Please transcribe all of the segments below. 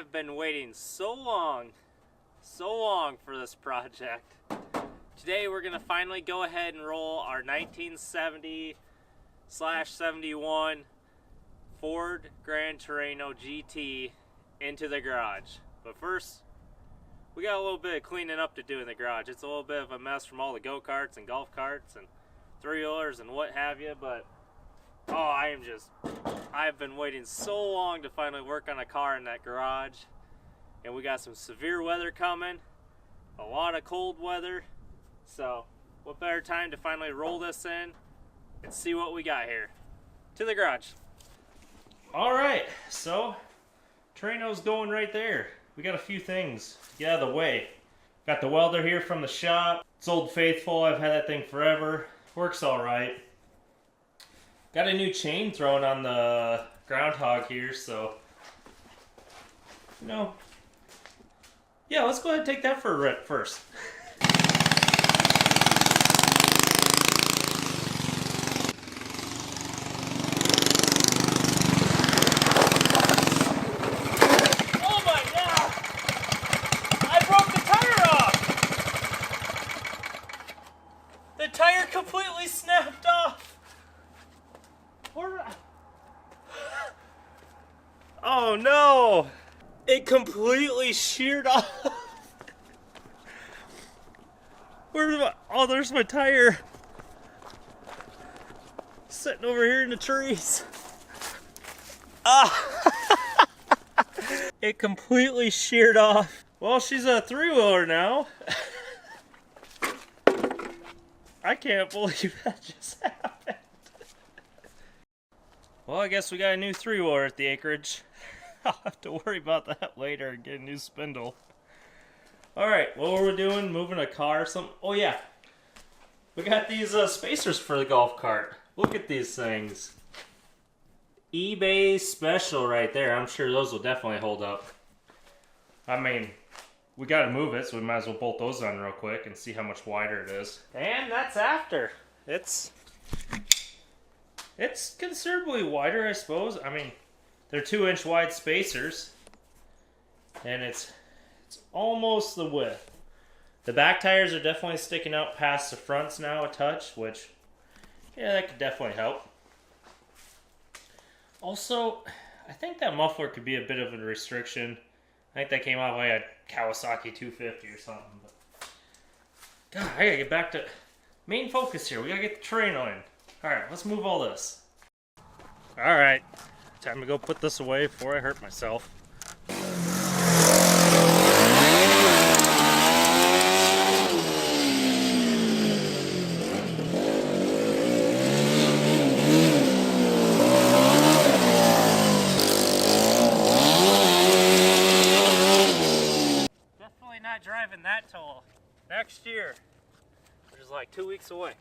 have been waiting so long for this project. Today we're gonna finally go ahead and roll our 1970/71 Ford Torino GT into the garage. But first, we got a little bit of cleaning up to do in the garage. It's a little bit of a mess from all the go-karts and golf carts and three-wheelers and what have you, but oh, I've been waiting so long to finally work on a car in that garage. And we got some severe weather coming, a lot of cold weather. So what better time to finally roll this in and see what we got here. To the garage. All right, so Torino's going right there. We got a few things to get out of the way. Got the welder here from the shop. It's Old Faithful. I've had that thing forever. Works all right. Got a new chain thrown on the groundhog here, so you know. Yeah, let's go ahead and take that for a rip first. Oh my God! I broke the tire off! The tire completely snapped off! Oh no! It completely sheared off. Where's my... Oh, there's my tire. Sitting over here in the trees. Ah! It completely sheared off. Well, she's a three-wheeler now. I can't believe that just happened. Well, I guess we got a new three-wheeler at the acreage. I'll have to worry about that later and get a new spindle. Alright, what were we doing? Moving a car or something? Oh yeah, we got these spacers for the golf cart. Look at these things. eBay special right there. I'm sure those will definitely hold up. I mean, we got to move it, so we might as well bolt those on real quick and see how much wider it is. And that's after. It's considerably wider, I suppose. I mean, they're 2-inch wide spacers, and it's almost the width. The back tires are definitely sticking out past the fronts now a touch, which, yeah, that could definitely help. Also, I think that muffler could be a bit of a restriction. I think that came out by a Kawasaki 250 or something. But God, I gotta get back to main focus here. We gotta get the Torino in. Alright, let's move all this. Alright. Time to go put this away before I hurt myself. Definitely not driving that till next year, which is like 2 weeks away.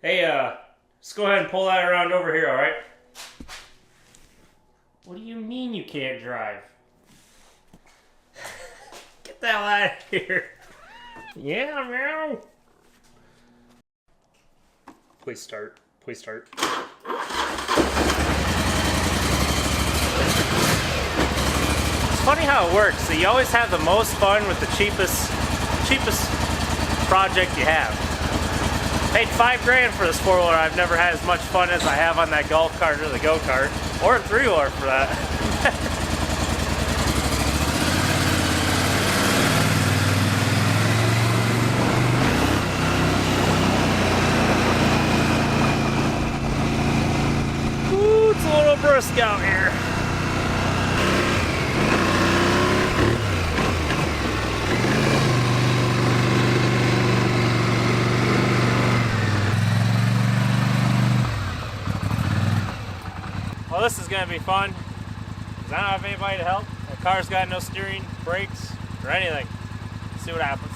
Hey, let's go ahead and pull that around over here, alright? What do you mean you can't drive? Get the hell out of here. Yeah, man. Please start. Please start. It's funny how it works. So you always have the most fun with the cheapest project you have. Paid $5 grand for this four-wheeler. I've never had as much fun as I have on that golf cart or the go-kart, or a three-wheeler for that. Ooh, it's a little brisk out here. Well, this is going to be fun, because I don't have anybody to help. The car's got no steering, brakes, or anything. Let's see what happens.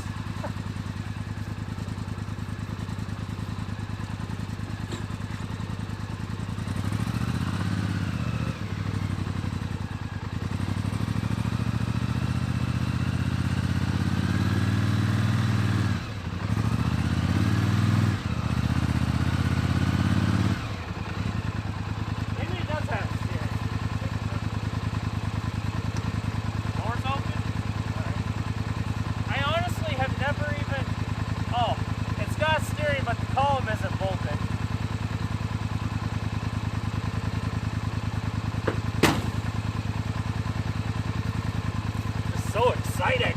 So exciting.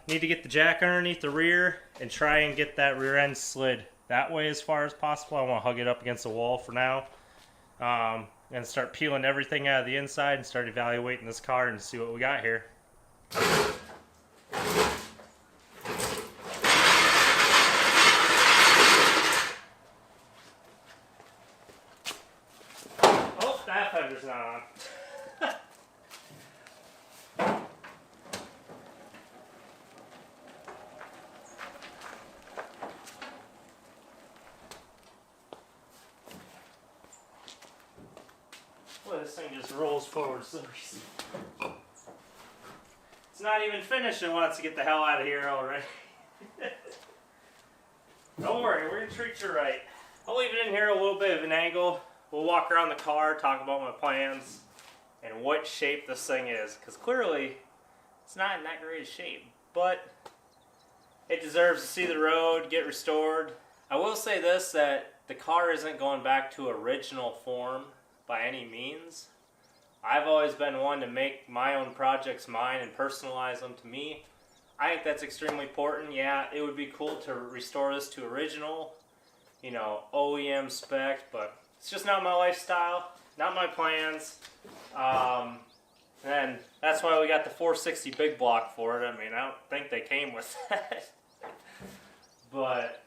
Need to get the jack underneath the rear and try and get that rear end slid that way as far as possible. I want to hug it up against the wall for now. And start peeling everything out of the inside and start evaluating this car and see what we got here. Oh, that fender's not on. This thing just rolls forward for some reason. It's not even finished and wants to get the hell out of here already. Don't worry, we're going to treat you right. I'll leave it in here a little bit of an angle. We'll walk around the car, talk about my plans, and what shape this thing is. Because clearly, it's not in that great a shape. But it deserves to see the road, get restored. I will say this, that the car isn't going back to original form by any means. I've always been one to make my own projects mine and personalize them to me. I think that's extremely important. Yeah, it would be cool to restore this to original, you know, OEM spec, but it's just not my lifestyle, not my plans. And that's why we got the 460 big block for it. I mean, I don't think they came with that. But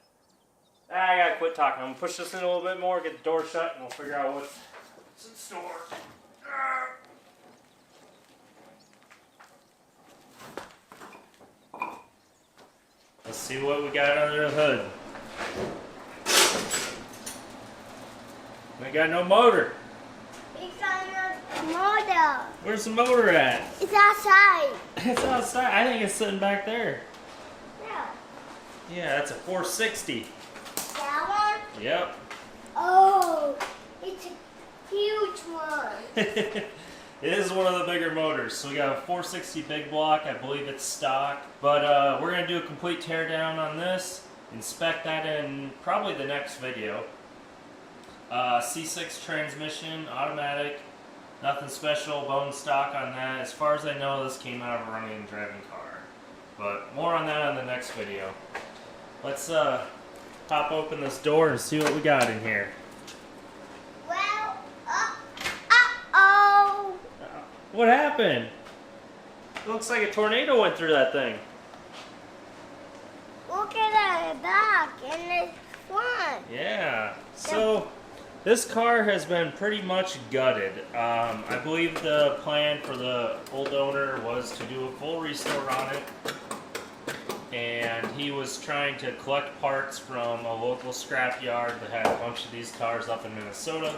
I gotta quit talking. I'm gonna push this in a little bit more, get the door shut, and we'll figure out what's in store. Let's see what we got under the hood. We got no motor. It's on the motor. Where's the motor at? It's outside. It's outside. I think it's sitting back there. Yeah. Yeah, that's a 460. That one? Yep. Oh, it's a huge one. It is one of the bigger motors. So we got a 460 big block. I believe it's stock. But we're going to do a complete teardown on this. Inspect that in probably the next video. C6 transmission, automatic, nothing special, bone stock on that. As far as I know, this came out of a running and driving car. But more on that in the next video. Let's pop open this door and see what we got in here. Well, uh-oh. What happened? It looks like a tornado went through that thing. Look at the back and the front. Yeah. So this car has been pretty much gutted. I believe the plan for the old owner was to do a full restore on it. And he was trying to collect parts from a local scrapyard that had a bunch of these cars up in Minnesota.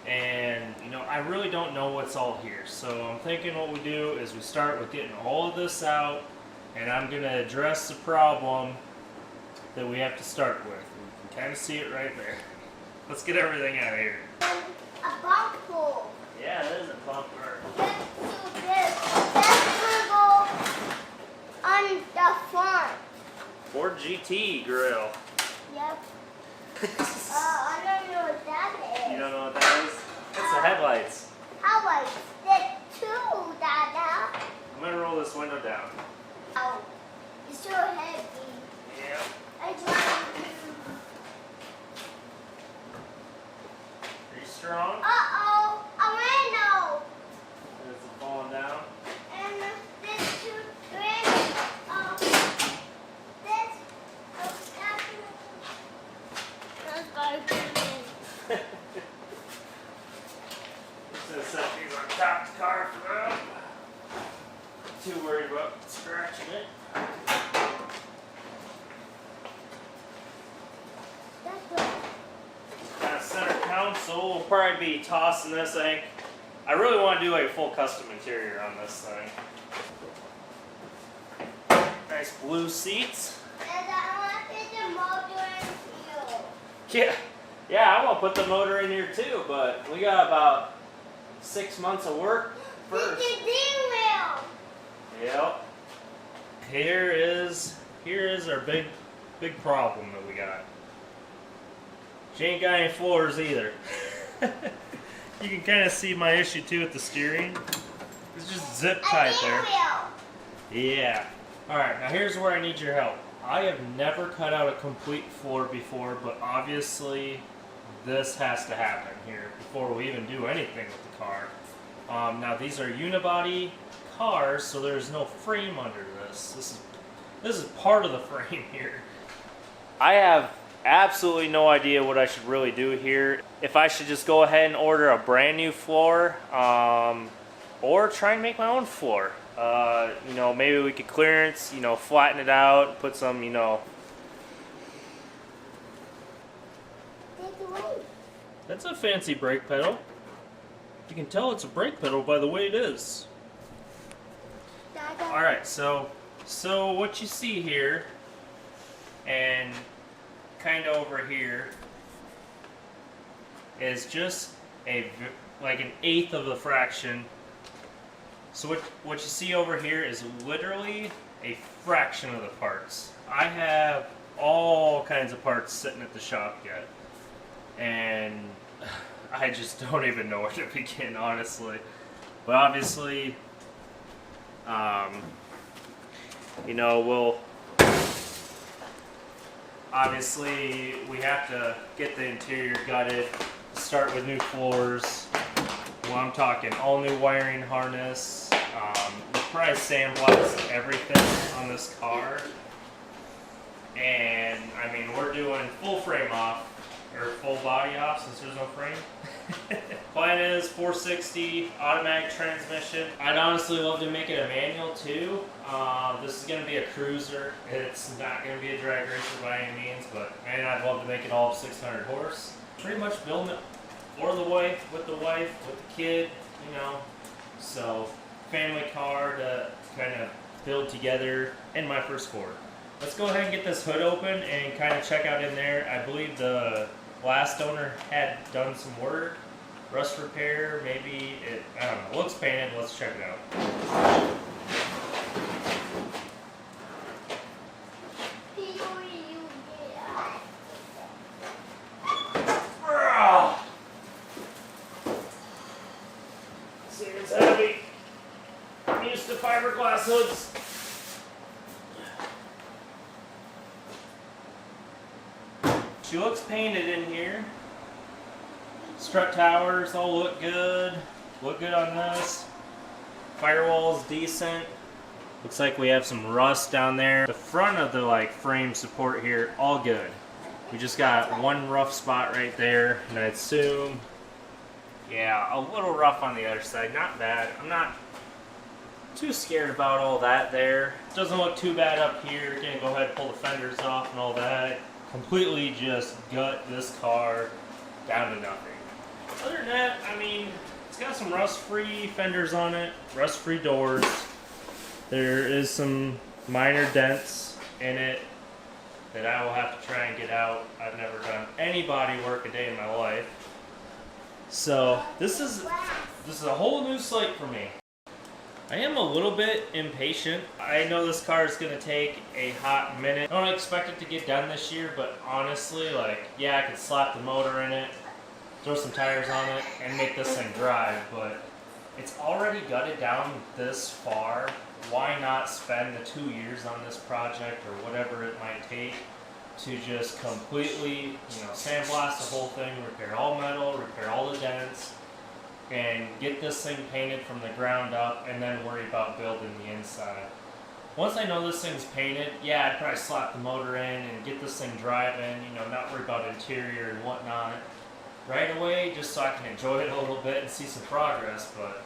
And, you know, I really don't know what's all here. So I'm thinking what we do is we start with getting all of this out, and I'm going to address the problem that we have to start with. You can kind of see it right there. Let's get everything out of here. A bumper. Yeah, it is a bumper. Let's do this. That's gonna go on the front. Ford GT grill. Yep. I don't know what that is. You don't know what that is? It's the headlights. How about that too, Dada? I'm going to roll this window down. Oh, it's so heavy. Yeah. I just. Are you strong? Uh-oh, a window. Is it falling down? And this two things. This. Let's go. Just gonna set these on top of the car for now. Too worried about scratching it. That's good. Kind of center console. We'll probably be tossing this. I think. I really want to do a full custom interior on this thing. Nice blue seats. And I want to put the motor in here. Yeah, I want to put the motor in here too, but we got about 6 months of work first. It's the wheel. Yep. Here is our big problem that we got. She ain't got any floors either. You can kind of see my issue too with the steering. It's just zip tight there. Wheel. Yeah. Alright, now here's where I need your help. I have never cut out a complete floor before, but obviously this has to happen here before we even do anything with the car. Now these are unibody cars, so there's no frame under this. This is part of the frame here. I have absolutely no idea what I should really do here. If I should just go ahead and order a brand new floor, or try and make my own floor. You know, maybe we could clearance, you know, flatten it out, put some, you know. That's a fancy brake pedal. You can tell it's a brake pedal by the way it is. Alright, so what you see here, and kind of over here, is just like an eighth of the fraction. So what you see over here is literally a fraction of the parts. I have all kinds of parts sitting at the shop yet, and I just don't even know where to begin, honestly. But obviously, you know, we have to get the interior gutted, start with new floors. Well, I'm talking all new wiring harness. We'll probably sandblast everything on this car. And I mean, we're doing full frame off, or full body off since there's no frame. Plan is 460 automatic transmission. I'd honestly love to make it a manual too. This is going to be a cruiser. It's not going to be a drag racer by any means, but man, I'd love to make it all 600 horse. Pretty much building it for the wife, with the kid, you know. So, family car to kind of build together in my first Ford. Let's go ahead and get this hood open and kind of check out in there. I believe the last owner had done some work, rust repair, maybe it, I don't know, looks painted. Let's check it out. fiberglass hoods. She looks painted in here. Strut towers all look good. Look good on this. Firewall's decent. Looks like we have some rust down there. The front of the frame support here, all good. We just got one rough spot right there, and I'd assume, yeah, a little rough on the other side. Not bad. I'm not too scared about all that there. Doesn't look too bad up here. Gonna go ahead and pull the fenders off and all that. Completely just gut this car down to nothing. Other than that, I mean, it's got some rust-free fenders on it, rust-free doors. There is some minor dents in it that I will have to try and get out. I've never done any body work a day in my life. So this is a whole new slate for me. I am a little bit impatient. I know this car is going to take a hot minute. I don't expect it to get done this year, but honestly, yeah, I could slap the motor in it, throw some tires on it, and make this thing drive, but it's already gutted down this far. Why not spend the 2 years on this project or whatever it might take to just completely, sandblast the whole thing, repair all metal, repair all the dents, and get this thing painted from the ground up, and then worry about building the inside. Once I know this thing's painted, yeah, I'd probably slap the motor in and get this thing driving, not worry about interior and whatnot right away, just so I can enjoy it a little bit and see some progress. But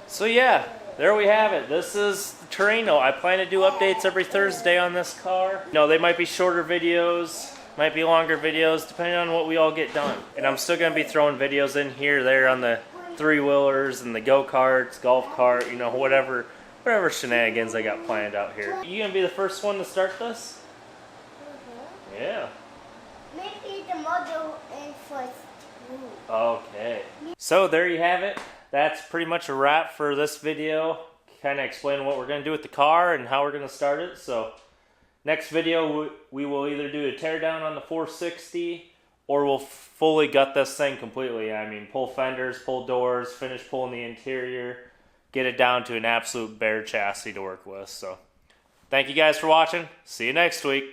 so yeah, there we have it. This is the Torino. I plan to do updates every Thursday on this car. They might be shorter videos, might be longer videos, depending on what we all get done. And I'm still going to be throwing videos in here, there on the three-wheelers and the go-karts, golf cart, whatever shenanigans I got planned out here. You going to be the first one to start this? Mm-hmm. Yeah. Maybe the model in first. Okay. So there you have it. That's pretty much a wrap for this video. Kind of explain what we're going to do with the car and how we're going to start it. So next video we will either do a teardown on the 460 or we'll fully gut this thing completely. I mean, pull fenders, pull doors, finish pulling the interior, get it down to an absolute bare chassis to work with. So thank you guys for watching. See you next week.